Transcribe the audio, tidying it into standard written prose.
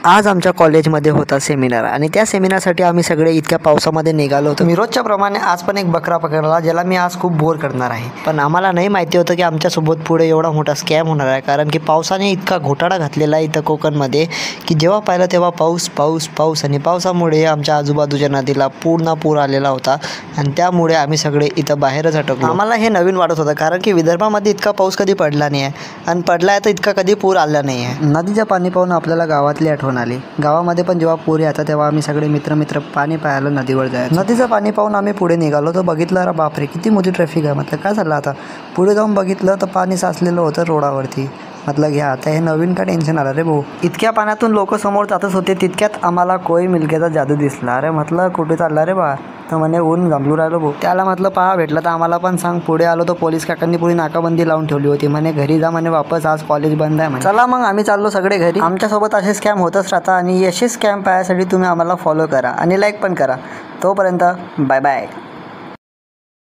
आज आमच्या कॉलेजमध्ये होता सेमिनार आणि त्या सेमिनारसाठी आम्ही सगळे इतक्या पावसामध्ये निघालो होतो। मी रोजच्या प्रमाणे आज पण एक बकरा पकडला, ज्याला मी आज खूप बोर करणार आहे। पण आम्हाला नाही माहिती होतं की आमच्यासोबत पुढे एवढा मोठा स्कॅम होणार आहे, कारण की पावसाने इतका घोटाळा घातलेला आहे इथं कोकणमध्ये की जेव्हा पाहिलं तेव्हा पाऊस पाऊस पाऊस आणि पावसामुळे आमच्या आजूबाजूच्या नदीला पूर्ण पूर आलेला होता आणि त्यामुळे आम्ही सगळे इथं बाहेरच अटकलो। आम्हाला हे नवीन वाटत होतं, कारण की विदर्भामध्ये इतका पाऊस कधी पडला नाही आहे आणि पडला आहे तर इतका कधी पूर आला नाही आहे। नदीचं पाणी पाहून आपल्याला गावातली आठवण आली। गावामध्ये पण जेव्हा पूर येतात तेव्हा आम्ही सगळे मित्र पाणी पाहायला नदीवर जायचो। नदीचं पाणी पाहून आम्ही पुढे निघालो तर बघितलं, अरे बापरे किती मोठी ट्रॅफिक आहे। म्हटलं काय झालं आता, पुढे जाऊन बघितलं तर पाणी साचलेलं होतं रोडावरती। म्हटलं घ्या आता हे नवीन का टेन्शन आलं रे भाऊ। इतक्या पाण्यातून लोक समोर जातच होते, तितक्यात आम्हाला कोई मिल्केचा जादू दिसला। अरे म्हटलं कुठे चालला रे बा, तर म्हणे ऊन जमलू राहिलो भाऊ। त्याला म्हटलं पहा भेटलं तर आम्हाला पण सांग। पुढे आलो तर पोलीस काकांनी पुढे नाकाबंदी लावून ठेवली होती, म्हणे घरी जा म्हणे वापस, आज कॉलेज बंद आहे म्हणे। चला मग आम्ही चाललो सगळे घरी। आमच्यासोबत असे स्कॅम होतच राहतात आणि असे स्कॅम पाहण्यासाठी तुम्ही आम्हाला फॉलो करा आणि लाईक पण करा। तोपर्यंत बाय बाय।